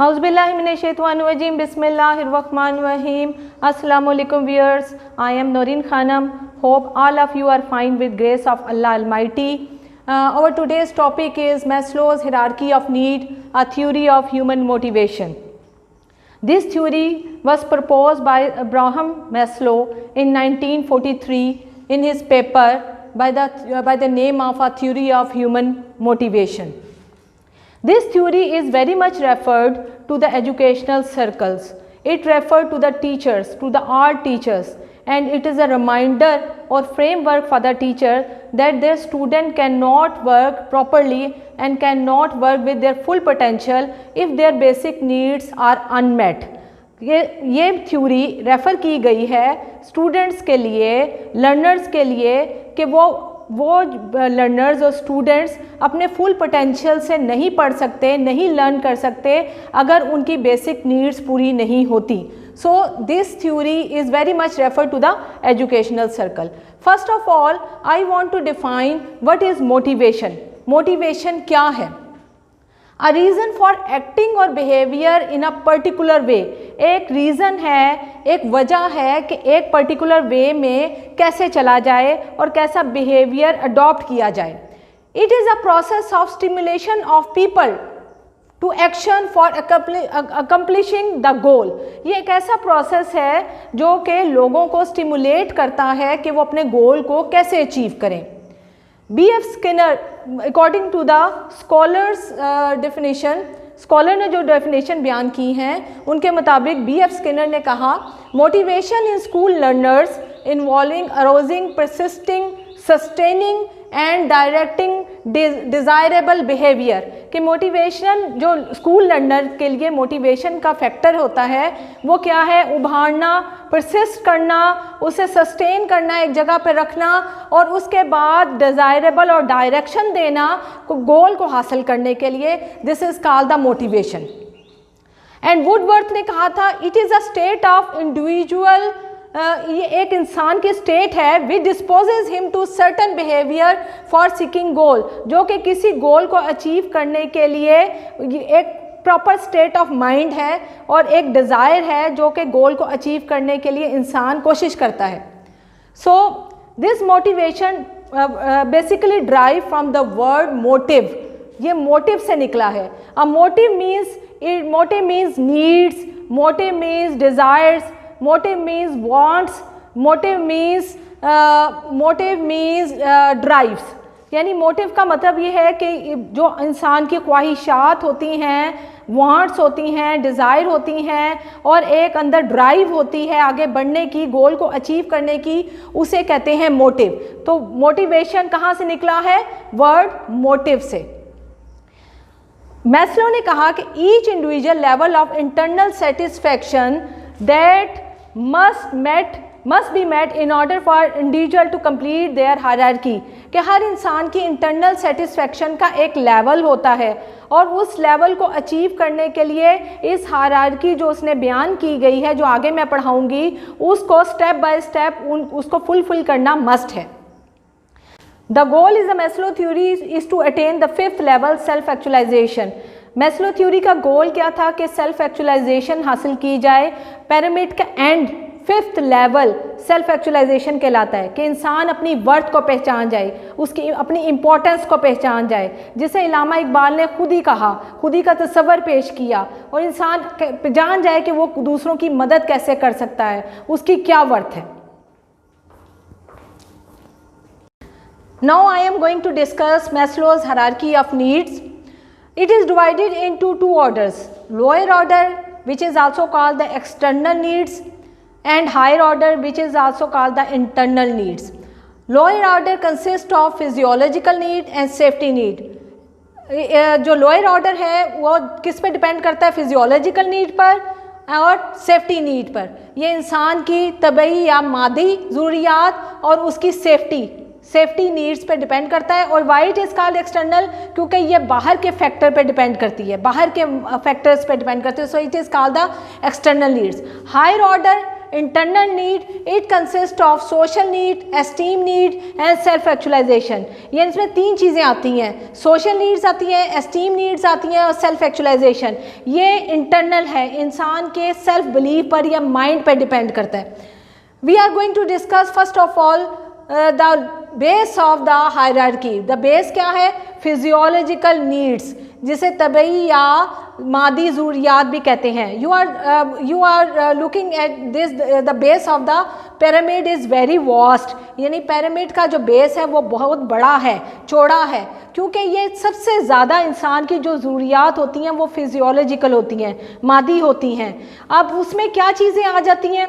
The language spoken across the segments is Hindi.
Auzubillahiminash-shaytanir-rajim. Bismillahir-rahmanir-rahim. Assalamualaikum viewers. I am Noreen Khanam. Hope all of you are fine with grace of Allah Almighty. Our today's topic is Maslow's hierarchy of need, a theory of human motivation. This theory was proposed by Abraham Maslow in 1943 in his paper by the name of A Theory of Human Motivation. This theory is very much referred to the educational circles. It referred to the teachers, to the art teachers, and it is a reminder or framework for the teacher that their student cannot work properly and cannot work with their full potential if their basic needs are unmet. ये थ्योरी रेफ़र की गई है स्टूडेंट्स के लिए, लर्नर्स के लिए कि वो लर्नर्स और स्टूडेंट्स अपने फुल पोटेंशियल से नहीं पढ़ सकते, नहीं लर्न कर सकते अगर उनकी बेसिक नीड्स पूरी नहीं होती. So this theory is very much referred to the educational circle. First of all, I want to define what is motivation. Motivation क्या है? A reason for acting or behavior in a particular way. एक reason है, एक वजह है कि एक particular way में कैसे चला जाए और कैसा behavior adopt किया जाए. It is a process of stimulation of people to action for accomplishing the goal. ये एक ऐसा process है जो कि लोगों को stimulate करता है कि वो अपने goal को कैसे achieve करें. B.F. Skinner, according to the scholars definition, scholar ने जो डेफिनेशन बयान की हैं उनके मुताबिक B.F. स्किनर ने कहा motivation in school learners involving arousing persisting sustaining and directing desirable behaviour कि मोटिवेशन जो स्कूल लर्नर के लिए मोटिवेशन का फैक्टर होता है वो क्या है, उभारना, परसिस्ट करना, उसे सस्टेन करना, एक जगह पर रखना और उसके बाद डिज़ायरेबल और डायरेक्शन देना गोल को हासिल करने के लिए. This is called the motivation. And Woodworth ने कहा था it is a state of individual, ये एक इंसान की स्टेट है which disposes him to certain behaviour for seeking goal, जो कि किसी गोल को अचीव करने के लिए एक प्रॉपर स्टेट ऑफ माइंड है और एक डिज़ायर है जो कि गोल को अचीव करने के लिए इंसान कोशिश करता है. So this motivation basically drive from the word motive. ये मोटिव से निकला है. अ motive means needs, motive means desires, motive means wants, motive means drives. यानी मोटिव का मतलब ये है कि जो इंसान की ख्वाहिशात होती हैं, वांट्स होती हैं, डिज़ायर होती हैं और एक अंदर ड्राइव होती है आगे बढ़ने की, गोल को अचीव करने की, उसे कहते हैं मोटिव. तो मोटिवेशन कहाँ से निकला है? वर्ड मोटिव से. मैस्लो ने कहा कि each individual level of internal satisfaction that must be met in order for individual to complete their hierarchy. कि हर इंसान की इंटरनल सेटिस्फैक्शन का एक लेवल होता है और उस लेवल को अचीव करने के लिए इस हायरार्की जो उसने बयान की गई है, जो आगे मैं पढ़ाऊंगी, उसको स्टेप बाय स्टेप उसको फुलफिल करना मस्ट है. The goal is the Maslow theory is to attain the 5th level self actualisation. Maslow theory का गोल क्या था कि सेल्फ एक्चुअलाइजेशन हासिल की जाए. पिरामिड का and 5th level self actualisation कहलाता है कि इंसान अपनी वर्थ को पहचान जाए, उसकी अपनी इम्पोर्टेंस को पहचान जाए, जिसे इलामा इकबाल ने खुद ही कहा, खुद ही का तस्वर पेश किया और इंसान जान जाए कि वो दूसरों की मदद कैसे कर सकता है, उसकी क्या वर्थ है. Now I am going to discuss Maslow's hierarchy of needs. It is divided into 2 orders, lower order which is also called the external needs and higher order which is also called the internal needs. Lower order consists of physiological need and safety need. जो lower order है वो किस पे डिपेंड करता है? फिजियोलॉजिकल नीड पर और सेफ्टी नीड पर. ये इंसान की तबई या मादी ज़रूरियात और उसकी सेफ्टी नीड्स पे डिपेंड करता है. और why it is called external? क्योंकि ये बाहर के फैक्टर पे डिपेंड करती है, बाहर के फैक्टर्स पे डिपेंड करती है. So it is called the external needs. Higher order internal need, it consists of social need, esteem need and self actualization. ये इसमें तीन चीज़ें आती हैं, social needs आती हैं, esteem needs आती हैं और self actualization. ये internal है, इंसान के self belief पर या mind पर depend करता है. We are going to discuss first of all the base of the hierarchy. The base क्या है? Physiological needs, जिसे तबई या मादी ज़रूरियात भी कहते हैं. You are looking at this. The base of the pyramid is very vast. यानी pyramid का जो base है वो बहुत बड़ा है, चौड़ा है, क्योंकि ये सबसे ज़्यादा इंसान की जो ज़रूरियात होती हैं वो फिजियोलॉजिकल होती हैं, मादी होती हैं. अब उसमें क्या चीज़ें आ जाती हैं?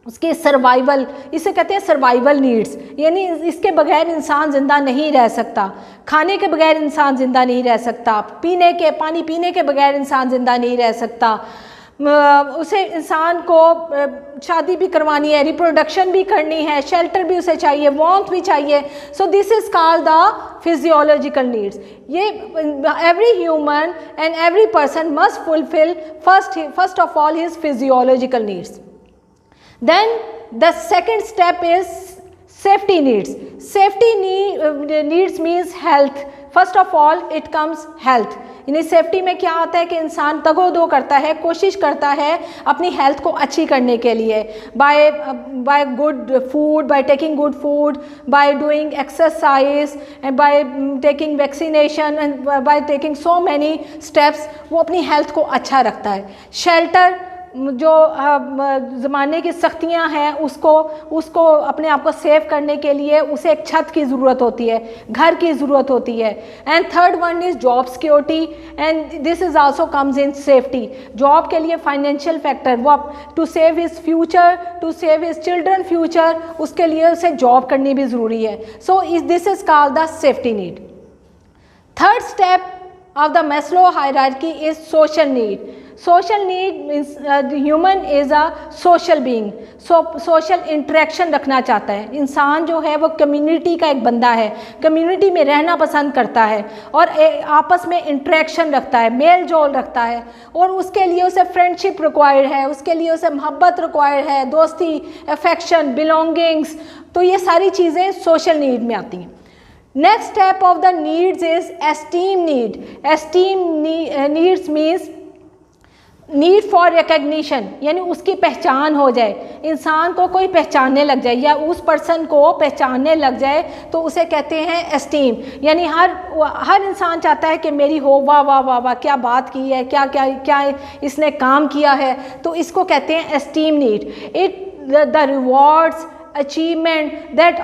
उसके सर्वाइवल, इसे कहते हैं सर्वाइवल नीड्स, यानी इसके बगैर इंसान ज़िंदा नहीं रह सकता. खाने के बगैर इंसान ज़िंदा नहीं रह सकता, पानी पीने के बगैर इंसान ज़िंदा नहीं रह सकता. उसे इंसान को शादी भी करवानी है, रिप्रोडक्शन भी करनी है, शेल्टर भी उसे चाहिए, वार्मथ भी चाहिए. So this is called the physiological needs. ये every human and every person must fulfil first of all his physiological needs. Then the second step is safety needs. Safety needs means health. First of all it comes health. यानी सेफ्टी में क्या आता है कि इंसान तगोदो करता है, कोशिश करता है अपनी हेल्थ को अच्छी करने के लिए, by good food, by taking good food, by doing exercise and by taking vaccination and by taking so many steps वो अपनी हेल्थ को अच्छा रखता है. शेल्टर, जो ज़माने की सख्तियां हैं उसको अपने आप को सेव करने के लिए उसे एक छत की ज़रूरत होती है, घर की ज़रूरत होती है. And third one is job security and this is also comes in safety. Job के लिए फाइनेंशियल फैक्टर, वो to save his future, to save his children future, उसके लिए उसे जॉब करनी भी ज़रूरी है. So this is called the safety need. Third step of the Maslow hierarchy is social need. Social need means the human is a social being. So social interaction रखना चाहता है. इंसान जो है वो कम्युनिटी का एक बंदा है, कम्युनिटी में रहना पसंद करता है और आपस में इंटरेक्शन रखता है, मेल जोल रखता है, और उसके लिए उसे फ्रेंडशिप रिक्वायर्ड है, उसके लिए उसे मोहब्बत रिक्वायर्ड है, दोस्ती, अफेक्शन, बिलोंगिंग्स. तो ये सारी चीज़ें सोशल नीड में आती हैं. Next step of the needs is esteem need. Esteem needs means need for recognition, यानी उसकी पहचान हो जाए, इंसान को कोई पहचानने लग जाए या उस पर्सन को पहचानने लग जाए तो उसे कहते हैं एस्टीम. यानी हर इंसान चाहता है कि मेरी हो, वाह वाह वाह वाह क्या बात की है, क्या क्या क्या इसने काम किया है, तो इसको कहते हैं esteem need. It the rewards, achievement, that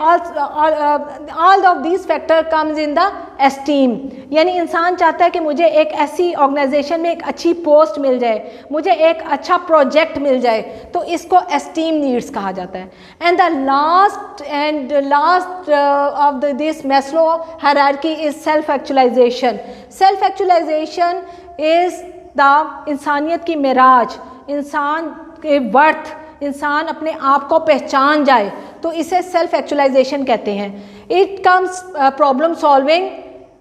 all of these factor comes in the esteem. यानी इंसान चाहता है कि मुझे एक ऐसी ऑर्गेनाइजेशन में एक अच्छी पोस्ट मिल जाए, मुझे एक अच्छा प्रोजेक्ट मिल जाए, तो इसको एस्टीम नीड्स कहा जाता है. And the last of this Maslow hierarchy is self actualisation. Self actualisation is the इंसानियत की मेराज, इंसान के वर्थ, इंसान अपने आप को पहचान जाए, तो इसे सेल्फ एक्चुअलाइजेशन कहते हैं. It comes problem solving,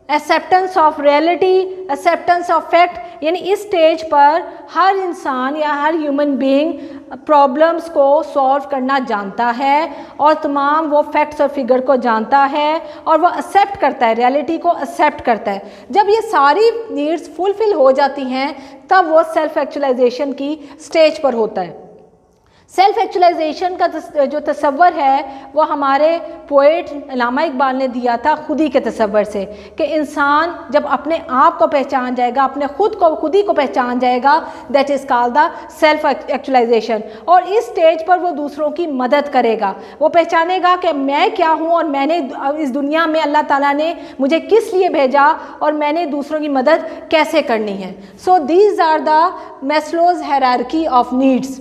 acceptance of reality, acceptance of fact. यानी इस स्टेज पर हर इंसान या हर ह्यूमन बीइंग प्रॉब्लम्स को सॉल्व करना जानता है और तमाम वो फैक्ट्स और फिगर को जानता है और वो एक्सेप्ट करता है, रियलिटी को एक्सेप्ट करता है. जब ये सारी नीड्स फुलफिल हो जाती हैं तब वो सेल्फ एक्चुअलाइजेशन की स्टेज पर होता है. सेल्फ एक्चुअलाइजेशन का जो तसव्वुर है वो हमारे पोएट अल्लामा इकबाल ने दिया था खुदी के तसव्वुर से, कि इंसान जब अपने आप को पहचान जाएगा, अपने खुदी को पहचान जाएगा, that is called the self actualisation. और इस स्टेज पर वो दूसरों की मदद करेगा, वो पहचानेगा कि मैं क्या हूँ और मैंने इस दुनिया में अल्लाह ताला ने मुझे किस लिए भेजा और मैंने दूसरों की मदद कैसे करनी है. So these are the Maslow's hierarchy of needs.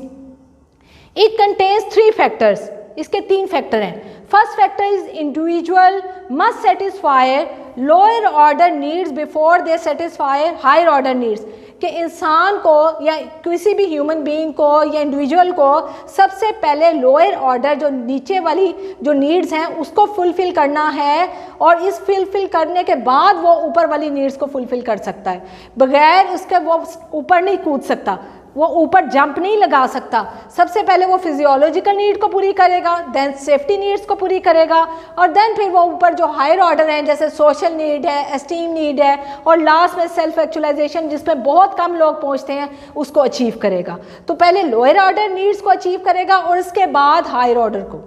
It contains 3 factors. इसके 3 फैक्टर हैं. First factor is individual must satisfy lower order needs before they satisfy higher order needs. कि इंसान को या किसी भी ह्यूमन बीइंग को या इंडिविजुअल को सबसे पहले लोअर ऑर्डर जो नीचे वाली जो नीड्स हैं उसको फुलफ़िल करना है, और इस फुलफ़िल करने के बाद वो ऊपर वाली नीड्स को फुलफ़िल कर सकता है. बगैर उसके वो ऊपर नहीं कूद सकता. वो ऊपर जंप नहीं लगा सकता। सबसे पहले वो फिजियोलॉजिकल नीड को पूरी करेगा, देन सेफ्टी नीड्स को पूरी करेगा, और देन फिर वो ऊपर जो हायर ऑर्डर हैं जैसे सोशल नीड है, एस्टीम नीड है, और लास्ट में सेल्फ एक्चुअलाइजेशन जिसमें बहुत कम लोग पहुंचते हैं, उसको अचीव करेगा। तो पहले लोअर ऑर्डर नीड्स को अचीव करेगा और उसके बाद हायर ऑर्डर को।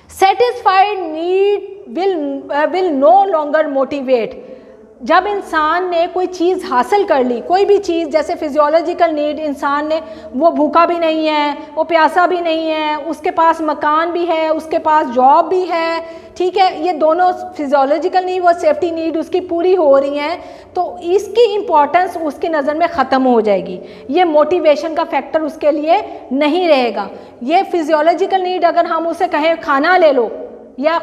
Satisfied need will no longer motivate. जब इंसान ने कोई चीज़ हासिल कर ली, कोई भी चीज़, जैसे फिजियोलॉजिकल नीड, इंसान ने, वो भूखा भी नहीं है, वो प्यासा भी नहीं है, उसके पास मकान भी है, उसके पास जॉब भी है, ठीक है, ये दोनों फिजियोलॉजिकल नीड और सेफ्टी नीड उसकी पूरी हो रही हैं, तो इसकी इम्पॉर्टेंस उसकी नज़र में ख़त्म हो जाएगी। ये मोटिवेशन का फैक्टर उसके लिए नहीं रहेगा। ये फिजियोलॉजिकल नीड अगर हम उसे कहें खाना ले लो या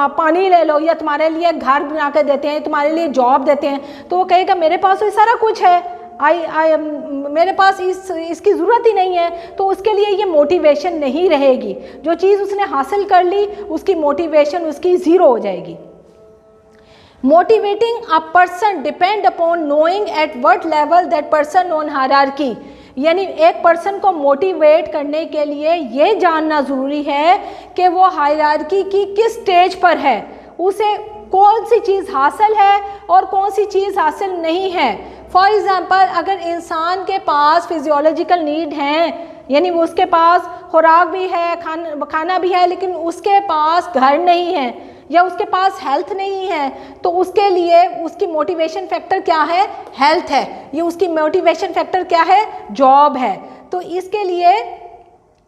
पानी ले लो या तुम्हारे लिए घर बना कर देते हैं, तुम्हारे लिए जॉब देते हैं, तो वो कहेगा मेरे पास तो सारा कुछ है, मेरे पास इसकी ज़रूरत ही नहीं है। तो उसके लिए ये मोटिवेशन नहीं रहेगी। जो चीज़ उसने हासिल कर ली उसकी मोटिवेशन उसकी ज़ीरो हो जाएगी। Motivating a person depend upon knowing at what level that person on hierarchy. यानी एक पर्सन को मोटिवेट करने के लिए ये जानना ज़रूरी है कि वो हायरार्की की किस स्टेज पर है, उसे कौन सी चीज़ हासिल है और कौन सी चीज़ हासिल नहीं है। फॉर एग्ज़ाम्पल, अगर इंसान के पास फिजियोलॉजिकल नीड हैं, यानी वो उसके पास खुराक भी है, खाना भी है, लेकिन उसके पास घर नहीं है या उसके पास हेल्थ नहीं है, तो उसके लिए उसकी मोटिवेशन फैक्टर क्या है? हेल्थ है। ये उसकी मोटिवेशन फैक्टर क्या है? जॉब है। तो इसके लिए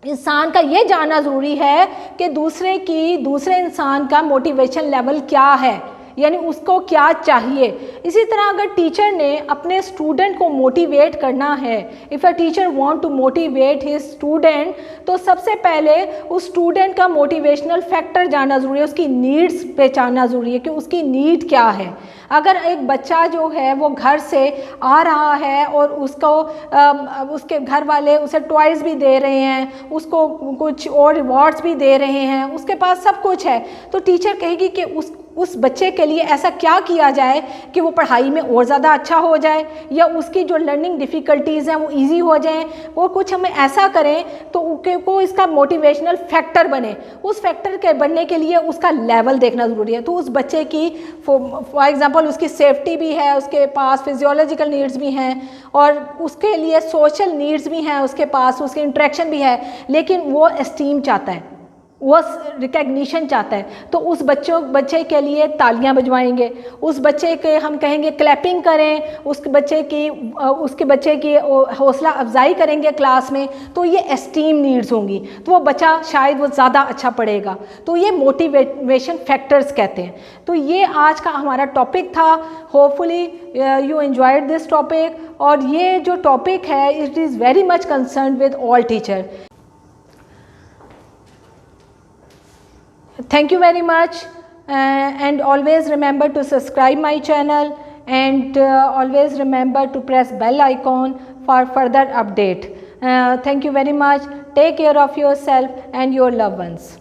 इंसान का ये जानना ज़रूरी है कि दूसरे इंसान का मोटिवेशन लेवल क्या है, यानी उसको क्या चाहिए। इसी तरह अगर टीचर ने अपने स्टूडेंट को मोटिवेट करना है, if a teacher want to motivate his student, तो सबसे पहले उस स्टूडेंट का मोटिवेशनल फैक्टर जानना ज़रूरी है, उसकी नीड्स पहचानना ज़रूरी है कि उसकी नीड क्या है। अगर एक बच्चा जो है वो घर से आ रहा है और उसको उसके घर वाले उसे टॉयज़ भी दे रहे हैं, उसको कुछ और रिवॉर्ड्स भी दे रहे हैं, उसके पास सब कुछ है, तो टीचर कहेगी कि उस बच्चे के लिए ऐसा क्या किया जाए कि वो पढ़ाई में और ज़्यादा अच्छा हो जाए या उसकी जो लर्निंग डिफ़िकल्टीज़ हैं वो इजी हो जाएं, वो कुछ हमें ऐसा करें तो वो इसका मोटिवेशनल फैक्टर बने। उस फैक्टर के बनने के लिए उसका लेवल देखना ज़रूरी है। तो उस बच्चे की फॉर एग्ज़ाम्पल उसकी सेफ्टी भी है, उसके पास फिजियोलॉजिकल नीड्स भी हैं और उसके लिए सोशल नीड्स भी हैं, उसके पास उसकी इंटरेक्शन भी है, लेकिन वो एस्टीम चाहता है, वो रिकग्निशन चाहता है, तो उस बच्चे के लिए तालियां बजवाएंगे, उस बच्चे के हम कहेंगे क्लैपिंग करें, उसके बच्चे की हौसला अफजाई करेंगे क्लास में, तो ये एस्टीम नीड्स होंगी, तो वो बच्चा शायद वो ज़्यादा अच्छा पढ़ेगा। तो ये मोटिवेशन फैक्टर्स कहते हैं। तो ये आज का हमारा टॉपिक था। Hopefully you enjoyed this topic, और ये जो टॉपिक है it is very much concern with all teacher. Thank you very much, and always remember to subscribe my channel, and always remember to press bell icon for further update. Thank you very much. Take care of yourself and your loved ones.